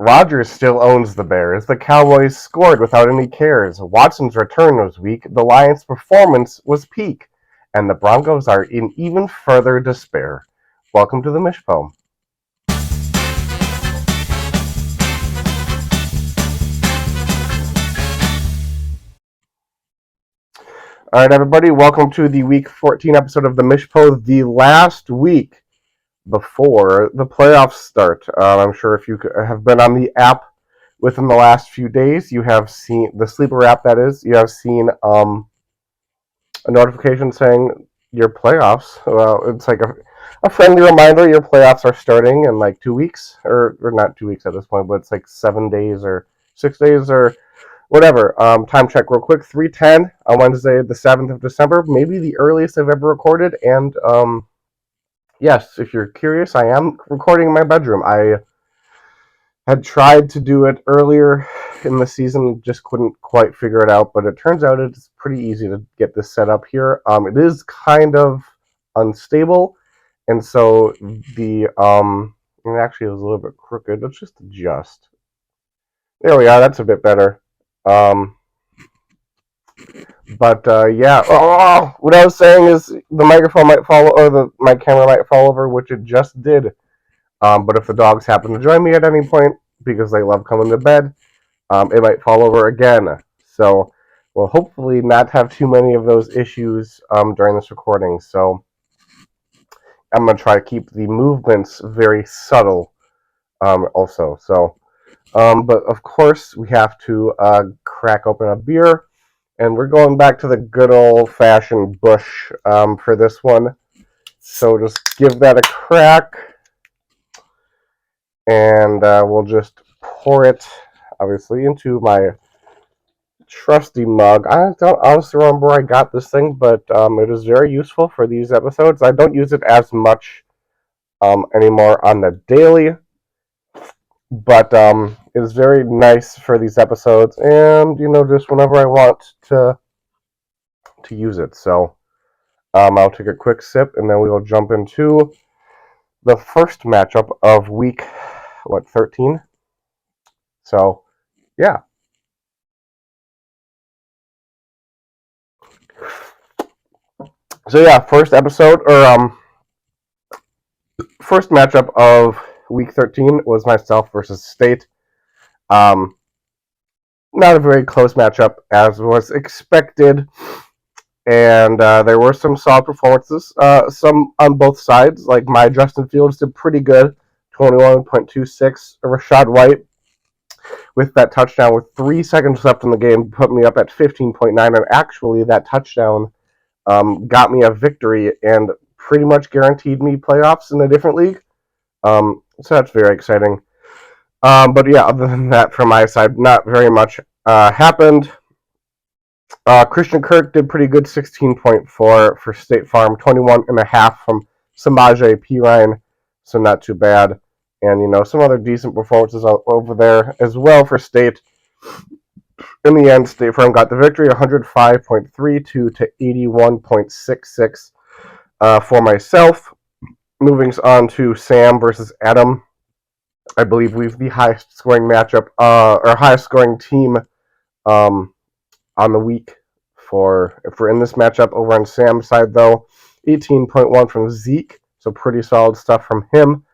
Rodgers still owns the Bears. The Cowboys scored without any cares. Watson's return was weak. The Lions' performance was peak. And the Broncos are in even further despair. Welcome to the Mish Poem. All right, everybody, welcome to the Week 14 episode of the Mish Poem, the last week before the playoffs start. I'm sure if you have been on the app within the last few days, you have seen the sleeper app. That is, you have seen a notification saying your playoffs. Well, it's like a friendly reminder your playoffs are starting in like 2 weeks, or not 2 weeks at this point, but it's like 7 days or 6 days or whatever. Time check real quick. 3:10 on Wednesday, the 7th of December. Maybe the earliest I've ever recorded. And yes, if you're curious, I am recording in my bedroom. I had tried to do it earlier in the season, just couldn't quite figure it out. But it turns out it's pretty easy to get this set up here. It is kind of unstable, and so it actually was a little bit crooked. Let's just adjust. There we are. That's a bit better. Yeah. Oh, what I was saying is the microphone might fall, or my camera might fall over, which it just did. But if the dogs happen to join me at any point because they love coming to bed, it might fall over again. So we'll hopefully not have too many of those issues during this recording. So I'm going to try to keep the movements very subtle also. So, but of course, we have to crack open a beer. And we're going back to the good old-fashioned Bush for this one. So just give that a crack. And we'll just pour it, obviously, into my trusty mug. I don't honestly remember where I got this thing, but it is very useful for these episodes. I don't use it as much anymore on the daily, but it is very nice for these episodes, and just whenever I want to use it. So I'll take a quick sip, and then we will jump into the first matchup of week 13. So yeah. So yeah, first matchup of week 13 was myself versus State. Not a very close matchup as was expected, and there were some solid performances, some on both sides. Like my Justin Fields did pretty good, 21.26. Rashad White with that touchdown with 3 seconds left in the game put me up at 15.9, and actually that touchdown got me a victory and pretty much guaranteed me playoffs in a different league. So that's very exciting. But yeah, other than that, from my side, not very much happened. Christian Kirk did pretty good, 16.4 for State Farm, 21.5 from Samaje Perine, so not too bad. And, some other decent performances over there as well for State. In the end, State Farm got the victory, 105.32 to 81.66 for myself. Moving on to Sam versus Adam. I believe we've the highest scoring matchup, or highest scoring team on the week if we're in this matchup. Over on Sam's side, though, 18.1 from Zeke, so pretty solid stuff from him.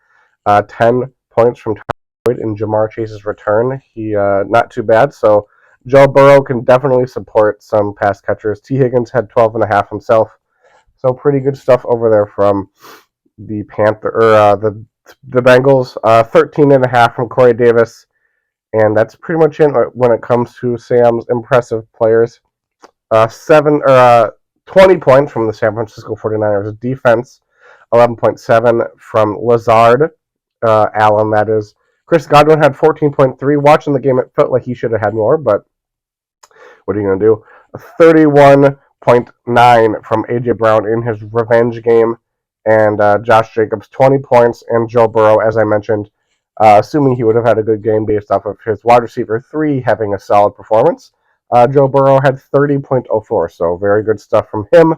10 points from Tyler in Jamar Chase's return. He not too bad. So Joe Burrow can definitely support some pass catchers. T. Higgins had 12.5 himself. So pretty good stuff over there from the the Bengals. 13.5 from Corey Davis. And that's pretty much it when it comes to Sam's impressive players. 20 points from the San Francisco 49ers defense. 11.7 from Lazard. Allen, that is. Chris Godwin had 14.3. Watching the game, it felt like he should have had more, but what are you going to do? 31.9 from A.J. Brown in his revenge game. And Josh Jacobs, 20 points. And Joe Burrow, as I mentioned, assuming he would have had a good game based off of his wide receiver 3 having a solid performance. Joe Burrow had 30.04, so very good stuff from him.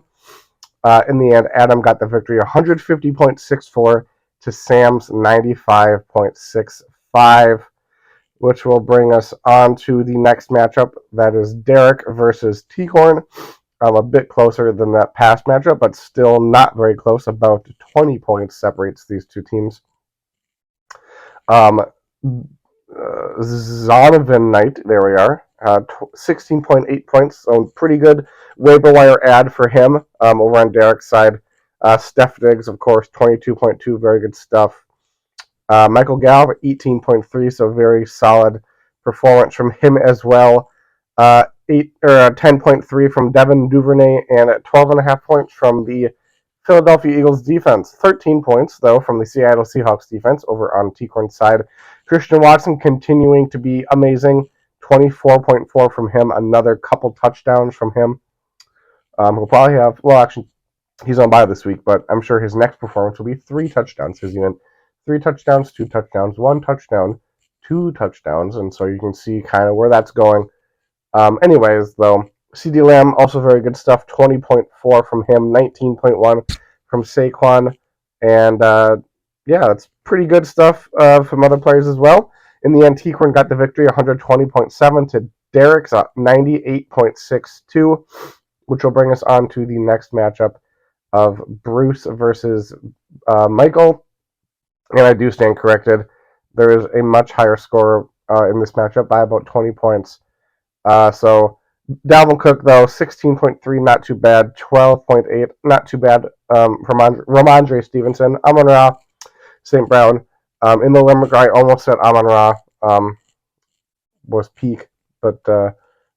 In the end, Adam got the victory, 150.64 to Sam's 95.65. which will bring us on to the next matchup. That is Derek versus T-Corn. A bit closer than that past matchup, but still not very close. About 20 points separates these two teams. Zonovan Knight, there we are. 16.8 points, so pretty good waiver wire ad for him over on Derek's side. Steph Diggs, of course, 22.2, very good stuff. Michael Gallup, 18.3, so very solid performance from him as well. 10.3 from Devin Duvernay, and at 12.5 points from the Philadelphia Eagles defense. 13 points, though, from the Seattle Seahawks defense over on T-Corn's side. Christian Watson continuing to be amazing. 24.4 from him. Another couple touchdowns from him. He'll probably have, well, actually, he's on bye this week, but I'm sure his next performance will be 3 touchdowns. Because he went 3 touchdowns, 2 touchdowns, 1 touchdown, 2 touchdowns, and so you can see kind of where that's going. Anyways, though, CD Lamb, also very good stuff. 20.4 from him, 19.1 from Saquon, and yeah, that's pretty good stuff from other players as well. In the end, T-Corn got the victory, 120.7 to Derek's 98.62, which will bring us on to the next matchup of Bruce versus Michael. And I do stand corrected. There is a much higher score in this matchup by about 20 points. So Dalvin Cook, though, 16.3, not too bad. 12.8, not too bad from Ramondre Stevenson. Amon-Ra, St. Brown. In the limerick, I almost said Amon-Ra was peak, but the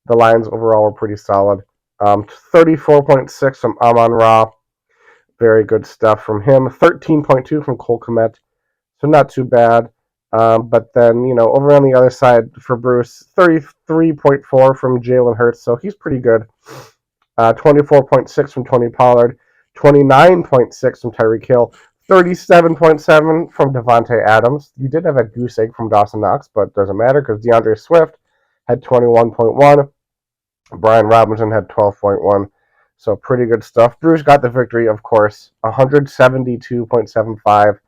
Lions overall were pretty solid. 34.6 from Amon-Ra. Very good stuff from him. 13.2 from Cole Kmet. So not too bad. But then, over on the other side for Bruce, 33.4 from Jalen Hurts, so he's pretty good. 24.6 from Tony Pollard, 29.6 from Tyreek Hill, 37.7 from Devontae Adams. You did have a goose egg from Dawson Knox, but it doesn't matter because DeAndre Swift had 21.1. Brian Robinson had 12.1. So pretty good stuff. Bruce got the victory, of course, 172.75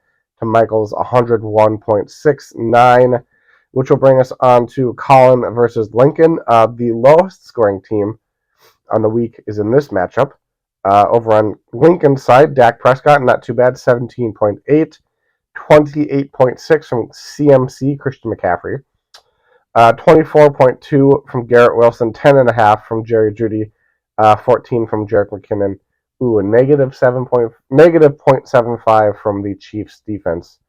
to Michael's 101.69, which will bring us on to Colin versus Lincoln. The lowest scoring team on the week is in this matchup. Over on Lincoln's side, Dak Prescott, not too bad, 17.8, 28.6 from CMC, Christian McCaffrey, 24.2 from Garrett Wilson, 10.5 from Jerry Jeudy, 14 from Jerick McKinnon. Ooh, a negative 0.75 from the Chiefs defense.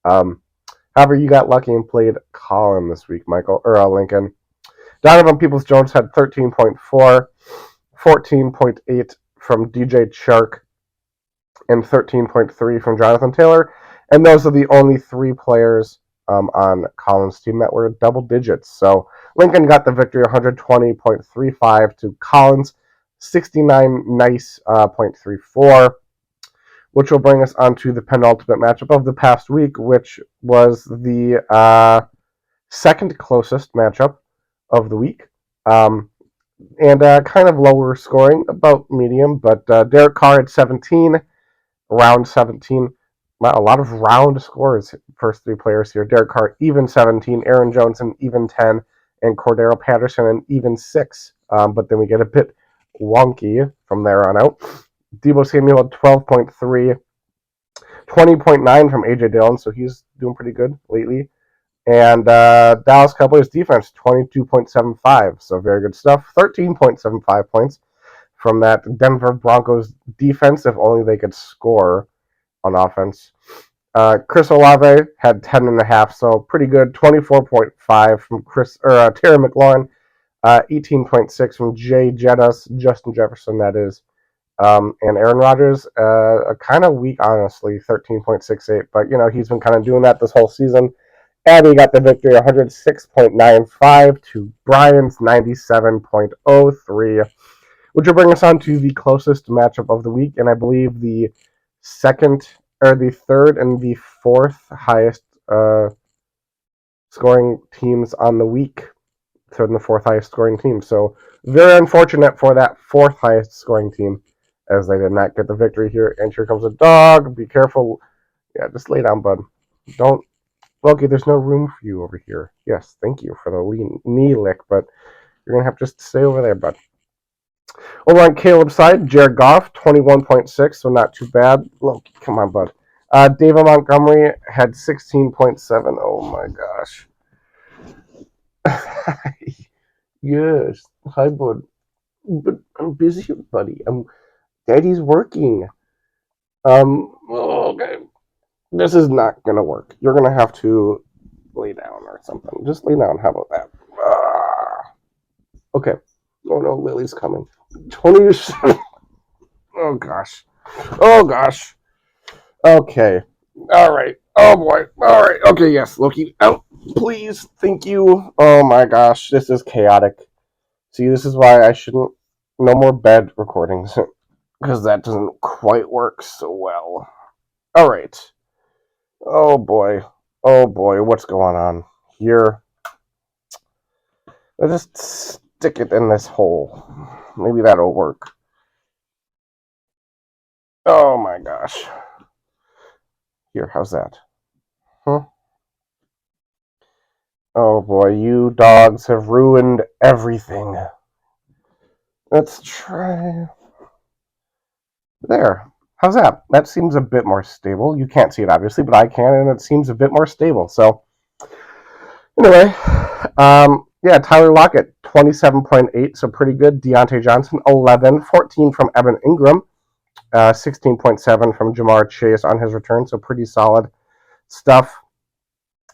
However, you got lucky and played Colin this week, Michael, or Lincoln. Donovan Peoples-Jones had 13.4, 14.8 from DJ Chark, and 13.3 from Jonathan Taylor. And those are the only 3 players on Colin's team that were double digits. So Lincoln got the victory, 120.35 to Colin's 69 nice 0.34, which will bring us on to the penultimate matchup of the past week, which was the second closest matchup of the week. And kind of lower scoring, about medium, but Derek Carr at 17, round 17. Wow, a lot of round scores, first 3 players here. Derek Carr, even 17, Aaron Jones, an even 10, and Cordero Patterson, an even 6. But then we get a bit wonky from there on out. Deebo Samuel at 12.3, 20.9 from A.J. Dillon, so he's doing pretty good lately. And Dallas Cowboys defense, 22.75, so very good stuff. 13.75 points from that Denver Broncos defense, if only they could score on offense. Chris Olave had 10.5, so pretty good. 24.5 from Terry McLaurin, 18.6 from Jay Jettis, Justin Jefferson, that is. And Aaron Rodgers, kind of weak, honestly, 13.68, but he's been kind of doing that this whole season. And he got the victory, 106.95 to Brian's 97.03, which will bring us on to the closest matchup of the week, and I believe the third and the fourth highest scoring teams on the week. Third and the fourth highest scoring team. So very unfortunate for that fourth highest scoring team, as they did not get the victory here. And here comes a dog. Be careful. Yeah, just lay down, bud. Don't Loki, there's no room for you over here. Yes, thank you for the knee lick, but you're going to have to just stay over there, bud. Over on Caleb's side, Jared Goff, 21.6, so not too bad. Loki, come on, bud. David Montgomery had 16.7. Oh my gosh. Yes. Hi, bud. But I'm busy, buddy. Daddy's working. Okay. This is not going to work. You're going to have to lay down or something. Just lay down. How about that? Okay. Oh no, Lily's coming. 27. Oh gosh. Oh gosh. Okay. All right. Oh boy. All right. Okay. Yes. Loki, out, please. Thank you. Oh my gosh. This is chaotic. See, this is why I shouldn't. No more bed recordings because that doesn't quite work so well. All right. Oh boy. Oh boy. What's going on here? Let's just stick it in this hole. Maybe that'll work. Oh my gosh. Here, how's that? Huh? Oh boy, you dogs have ruined everything. Let's try. There. How's that? That seems a bit more stable. You can't see it, obviously, but I can, and it seems a bit more stable. So, anyway, yeah, Tyler Lockett, 27.8, so pretty good. Deontay Johnson, 11. 14 from Evan Ingram. 16.7 from Jamar Chase on his return, so pretty solid stuff.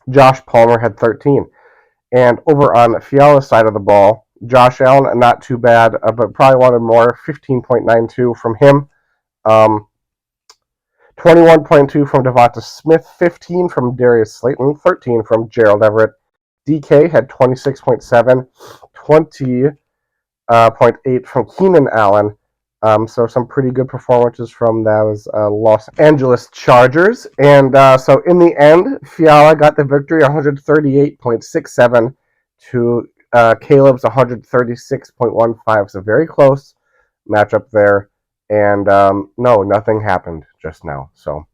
Josh Palmer had 13. And over on Fiala's side of the ball, Josh Allen, not too bad, but probably wanted more. 15.92 from him. 21.2 from Devonta Smith. 15 from Darius Slayton. 13 from Gerald Everett. DK had 26.7. 20.8 from Keenan Allen. So some pretty good performances from those Los Angeles Chargers. And so in the end, Fiala got the victory, 138.67 to Caleb's 136.15. So very close matchup there. And no, nothing happened just now. So,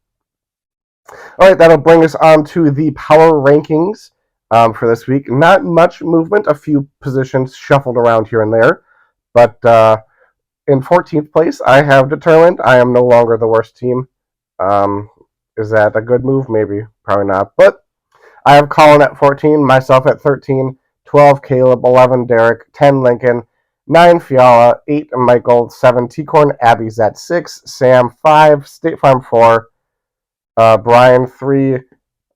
all right, that'll bring us on to the power rankings for this week. Not much movement, a few positions shuffled around here and there. But in 14th place, I have determined I am no longer the worst team. Is that a good move? Maybe. Probably not. But I have Colin at 14, myself at 13, 12 Caleb, 11 Derek, 10 Lincoln, 9 Fiala, 8 Michael, 7 T-Corn, Abby's at 6, Sam 5, State Farm 4, Brian 3.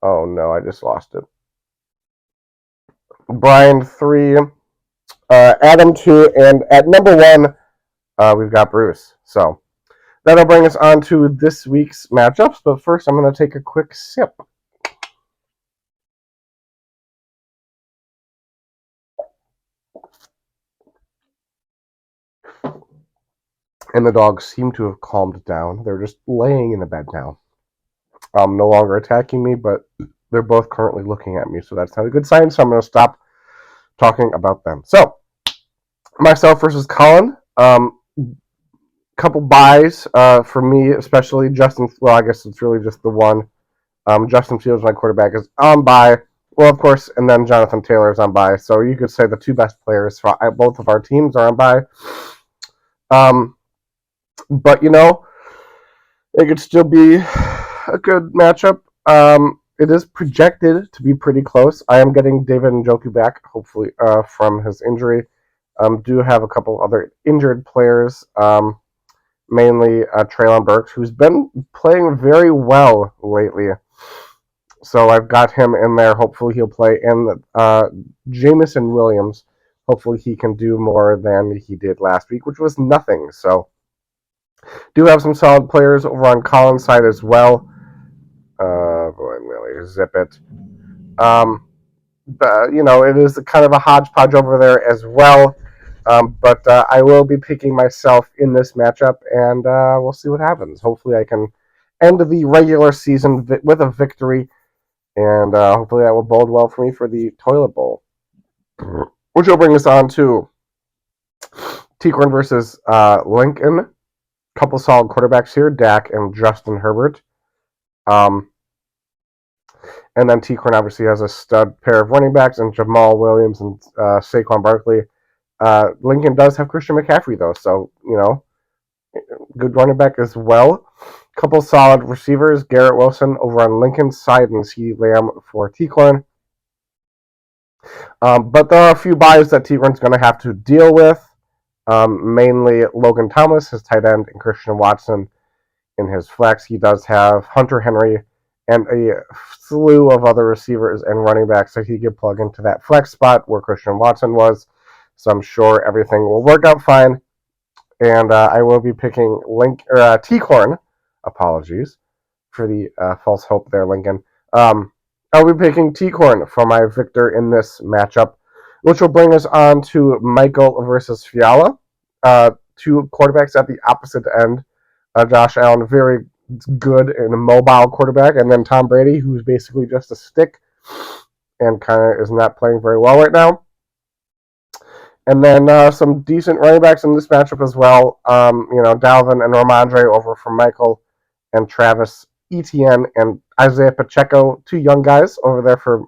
Oh no, I just lost it. Brian 3, Adam 2, and at number 1, we've got Bruce. So that'll bring us on to this week's matchups. But first, I'm going to take a quick sip. And the dogs seem to have calmed down. They're just laying in the bed now. No longer attacking me, but they're both currently looking at me. So that's not a good sign. So I'm going to stop talking about them. So, myself versus Colin. Couple buys for me, especially Justin. Well, I guess it's really just the one. Justin Fields, my quarterback, is on bye. Well, of course, and then Jonathan Taylor is on bye. So you could say the two best players for both of our teams are on bye. But it could still be a good matchup. It is projected to be pretty close. I am getting David Njoku back, hopefully, from his injury. Do have a couple other injured players. Mainly Treylon Burks, who's been playing very well lately. So I've got him in there. Hopefully he'll play. And Jameson Williams, hopefully he can do more than he did last week, which was nothing. So do have some solid players over on Colin's side as well. Boy, really, zip it. But, it is kind of a hodgepodge over there as well. But I will be picking myself in this matchup, and we'll see what happens. Hopefully I can end the regular season with a victory, and hopefully that will bode well for me for the Toilet Bowl. Which will bring us on to T-Corn versus Lincoln. Couple solid quarterbacks here, Dak and Justin Herbert. And then T-Corn obviously has a stud pair of running backs and Jamal Williams and Saquon Barkley. Lincoln does have Christian McCaffrey, though, so, good running back as well. Couple solid receivers, Garrett Wilson over on Lincoln's side and CeeDee Lamb for T-Corn. But there are a few buys that T-Corn's going to have to deal with, mainly Logan Thomas, his tight end, and Christian Watson in his flex. He does have Hunter Henry and a slew of other receivers and running backs that he could plug into that flex spot where Christian Watson was. So I'm sure everything will work out fine. And I will be picking T-Corn. Apologies for the false hope there, Lincoln. I'll be picking T-Corn for my victor in this matchup, which will bring us on to Michael versus Fiala. Two quarterbacks at the opposite end. Josh Allen, very good and a mobile quarterback, and then Tom Brady, who's basically just a stick and kind of is not playing very well right now. And then some decent running backs in this matchup as well. Dalvin and Ramondre over from Michael, and Travis Etienne and Isaiah Pacheco, two young guys over there for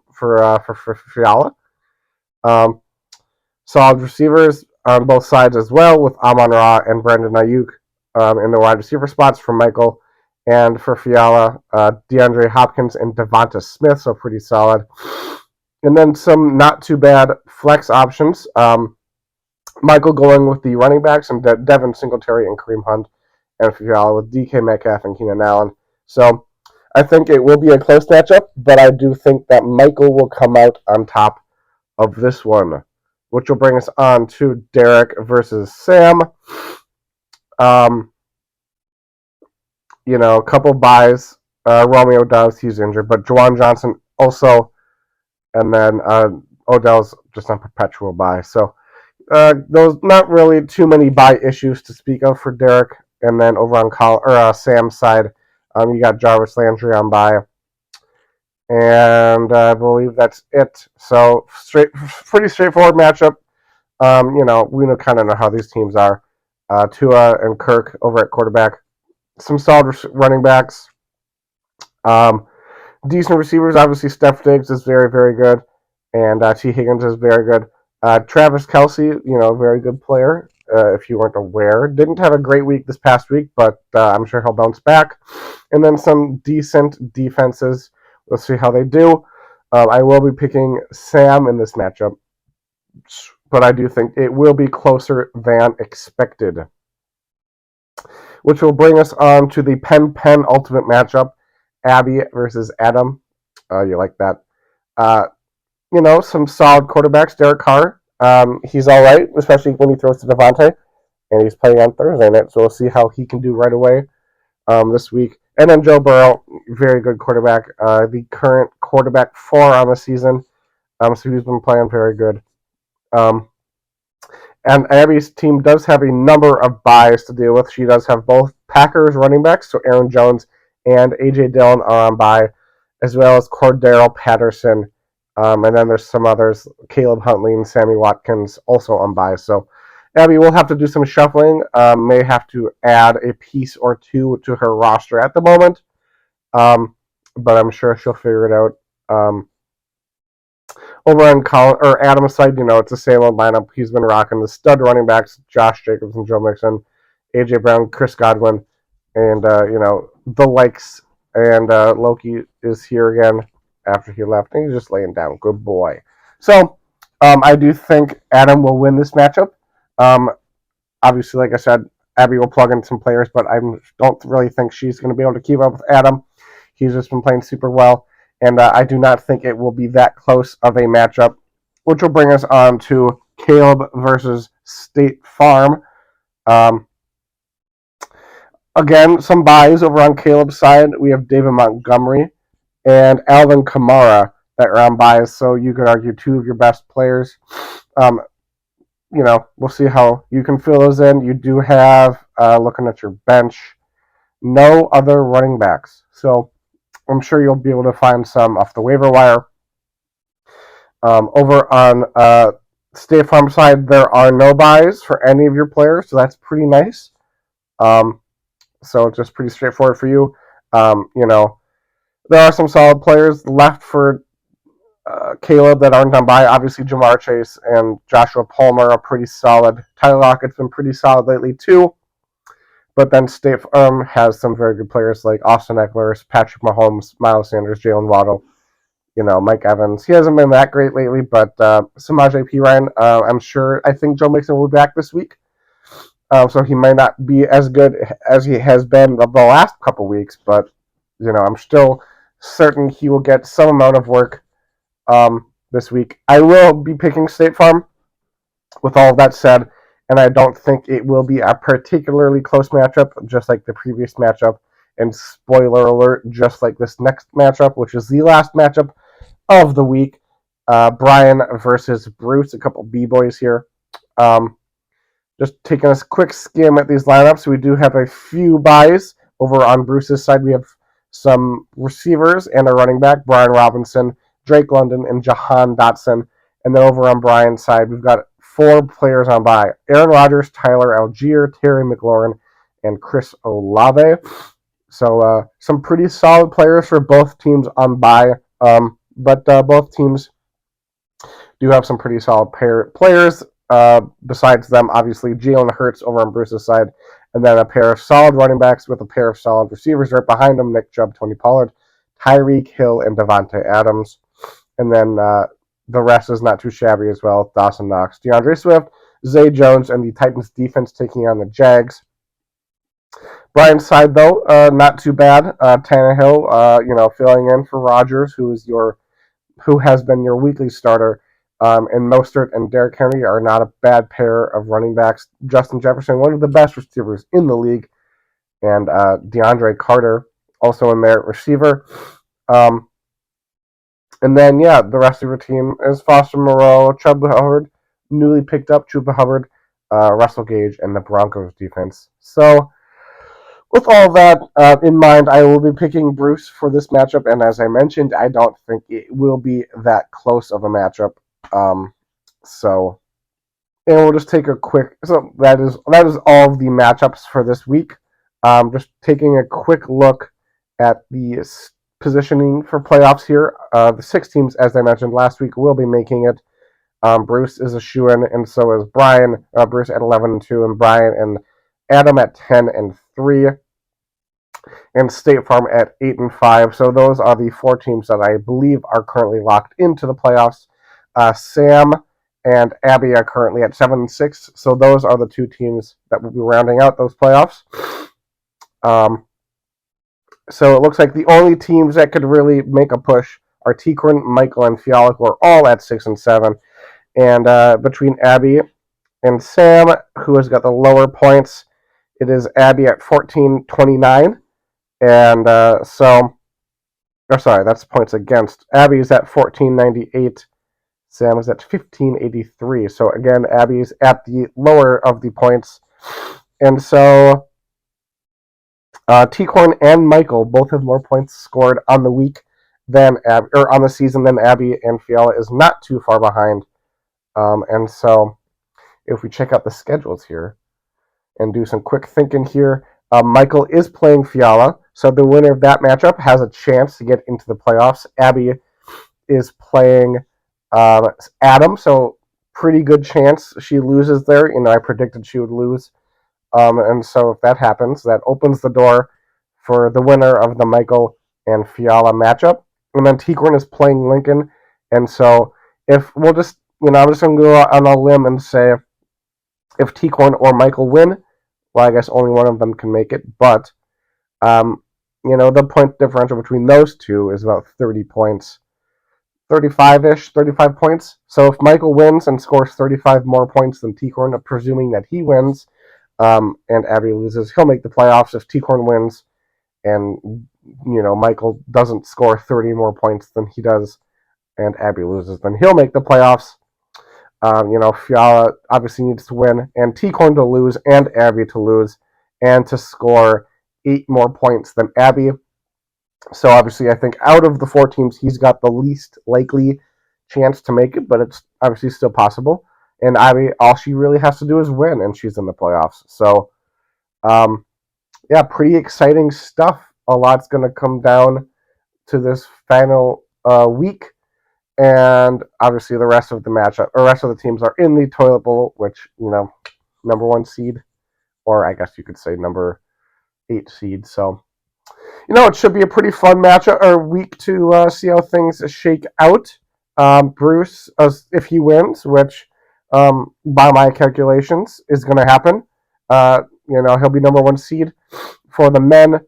Fiala. Solid receivers on both sides as well, with Amon-Ra and Brandon Ayuk in the wide receiver spots for Michael. And for Fiala, DeAndre Hopkins and Devonta Smith, so pretty solid. And then some not too bad flex options. Michael going with the running backs and Devin Singletary and Kareem Hunt, and Fiala with DK Metcalf and Keenan Allen. So I think it will be a close matchup, but I do think that Michael will come out on top of this one, which will bring us on to Derek versus Sam. A couple buys. Romeo Doubs, he's injured, but Juwan Johnson also, and then Odell's just on perpetual buy. So those not really too many buy issues to speak of for Derek. And then over on Sam's side, you got Jarvis Landry on buy, and I believe that's it. So pretty straightforward matchup. We kind of know how these teams are. Tua and Kirk over at quarterback. Some solid running backs. Decent receivers. Obviously, Steph Diggs is very, very good, and T. Higgins is very good. Travis Kelce, very good player. If you weren't aware, didn't have a great week this past week, but I'm sure he'll bounce back. And then some decent defenses. We'll see how they do. I will be picking Sam in this matchup, but I do think it will be closer than expected. Which will bring us on to the Pen Ultimate matchup, Abby versus Adam. You like that? Some solid quarterbacks. Derek Carr, he's all right, especially when he throws to Devontae, and he's playing on Thursday night, so we'll see how he can do right away this week. And then Joe Burrow, very good quarterback, the current quarterback 4 on the season, so he's been playing very good. And Abby's team does have a number of buys to deal with. She does have both Packers running backs, so Aaron Jones and A.J. Dillon are on bye, as well as Cordero Patterson. And then there's some others, Caleb Huntley and Sammy Watkins, also on bye. So Abby will have to do some shuffling, may have to add a piece or two to her roster at the moment, but I'm sure she'll figure it out. Over on Adam's side, it's the same old lineup. He's been rocking the stud running backs, Josh Jacobs and Joe Mixon, A.J. Brown, Chris Godwin, and, the likes. And Loki is here again after he left, and he's just laying down. Good boy. So I do think Adam will win this matchup. Obviously, like I said, Abby will plug in some players, but I don't really think she's going to be able to keep up with Adam. He's just been playing super well, and I do not think it will be that close of a matchup, which will bring us on to Caleb versus State Farm. Again, some buys over on Caleb's side. We have David Montgomery and Alvin Kamara that are on buys, so you could argue 2 of your best players. We'll see how you can fill those in. You do have, looking at your bench, no other running backs. So I'm sure you'll be able to find some off the waiver wire. Over on State Farm side, there are no buys for any of your players, so that's pretty nice. So it's just pretty straightforward for you. There are some solid players left for Caleb that aren't on by. Obviously, Jamar Chase and Joshua Palmer are pretty solid. Tyler Lockett's been pretty solid lately, too. But then State Farm has some very good players like Austin Eckler, Patrick Mahomes, Miles Sanders, Jalen Waddle, Mike Evans. He hasn't been that great lately, but Samaje Perine, I think Joe Mixon will be back this week. So he might not be as good as he has been the last couple weeks, but, I'm still certain he will get some amount of work this week. I will be picking State Farm with all of that said, and I don't think it will be a particularly close matchup, just like the previous matchup. And spoiler alert, just like this next matchup, which is the last matchup of the week, Brian versus Bruce, a couple B-boys here. Just taking a quick skim at these lineups, we do have a few buys. Over on Bruce's side, we have some receivers and a running back, Brian Robinson, Drake London, and Jahan Dotson. And then over on Brian's side, we've got 4 players on bye: Aaron Rodgers, Tyler Algier, Terry McLaurin, and Chris Olave. So some pretty solid players for both teams on bye. But both teams do have some pretty solid players. Besides them, obviously, Jalen Hurts over on Bruce's side, and then a pair of solid running backs with a pair of solid receivers right behind them: Nick Chubb, Tony Pollard, Tyreek Hill, and Devontae Adams. And then the rest is not too shabby as well: Dawson Knox, DeAndre Swift, Zay Jones, and the Titans defense taking on the Jags. Brian's side, though, not too bad. Tannehill, filling in for Rodgers, who has been your weekly starter. And Mostert and Derrick Henry are not a bad pair of running backs. Justin Jefferson, one of the best receivers in the league, and DeAndre Carter, also a merit receiver. And then, the rest of your team is Foster Moreau, Chuba Hubbard, newly picked up Chuba Hubbard, Russell Gage, and the Broncos defense. So, with all that in mind, I will be picking Bruce for this matchup, and as I mentioned, I don't think it will be that close of a matchup. And we'll just take a quick. So that is all of the matchups for this week. Just taking a quick look at the positioning for playoffs here. The 6 teams, as I mentioned last week, will be making it. Bruce is a shoo-in, and so is Brian. Bruce at 11-2, and Brian and Adam at 10-3, and State Farm at 8-5. So those are the 4 teams that I believe are currently locked into the playoffs. Sam and Abby are currently at 7-6. So those are the 2 teams that will be rounding out those playoffs. So it looks like the only teams that could really make a push are Tikrin, Michael, and Fiala, who are all at 6-7. And between Abby and Sam, who has got the lower points, it is Abby at 14-29. And that's points against. Abby is at 14-98. Sam is at 15-83. So again, Abby's at the lower of the points. And so T-Corn and Michael both have more points scored on the week than on the season than Abby, and Fiala is not too far behind. And so if we check out the schedules here and do some quick thinking here, Michael is playing Fiala, so the winner of that matchup has a chance to get into the playoffs. Abby is playing Adam, so pretty good chance she loses there. I predicted she would lose. And so if that happens, that opens the door for the winner of the Michael and Fiala matchup. And then Tigran is playing Lincoln. And so if we'll just, I'm just going to go on a limb and say if Tigran or Michael win, well, I guess only one of them can make it. But, the point differential between those two is about 30 points. 35-ish, 35 points. So if Michael wins and scores 35 more points than T-Corn, presuming that he wins, and Abby loses, he'll make the playoffs. If T-Corn wins and, Michael doesn't score 30 more points than he does and Abby loses, then he'll make the playoffs. Fiala obviously needs to win, and T-Corn to lose, and Abby to lose, and to score 8 more points than Abby. So obviously, I think out of the 4 teams, he's got the least likely chance to make it, but it's obviously still possible. And Abby, all she really has to do is win, and she's in the playoffs. So, pretty exciting stuff. A lot's going to come down to this final week, and obviously the rest of the matchup or rest of the teams are in the toilet bowl, which number 1 seed, or I guess you could say number 8 seed. So it should be a pretty fun matchup or week to see how things shake out. Bruce, if he wins, which by my calculations is going to happen, he'll be number 1 seed for the men.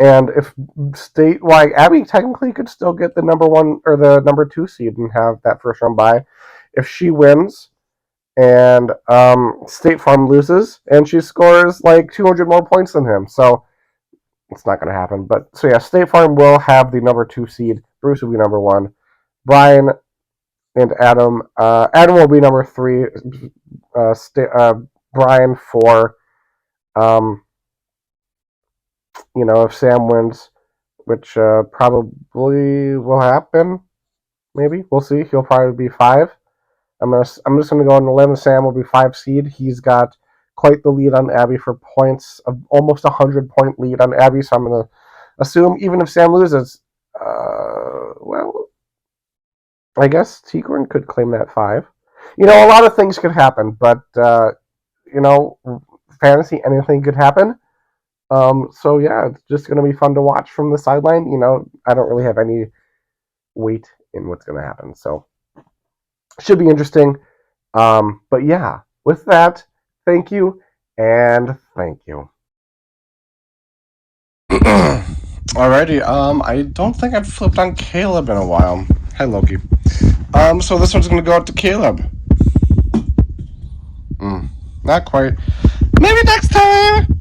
And if statewide, Abby technically could still get the number 1 or the number 2 seed and have that first round bye. If she wins and State Farm loses and she scores like 200 more points than him, so it's not going to happen. But so yeah, State Farm will have the number 2 seed. Bruce will be number 1. Brian and Adam. Adam will be number 3. Brian 4. If Sam wins, which probably will happen. Maybe we'll see. He'll probably be 5. I'm just gonna go on the limb. Sam will be 5 seed. He's got quite the lead on Abby for points, of almost 100-point lead on Abby. So I'm gonna assume even if Sam loses, well, I guess Tigran could claim that 5. A lot of things could happen, but fantasy, anything could happen. So yeah, it's just gonna be fun to watch from the sideline. I don't really have any weight in what's gonna happen, so should be interesting. But yeah, with that, thank you and thank you. Alrighty, I don't think I've flipped on Caleb in a while. Hi, Loki. So this one's gonna go out to Caleb. Not quite. Maybe next time.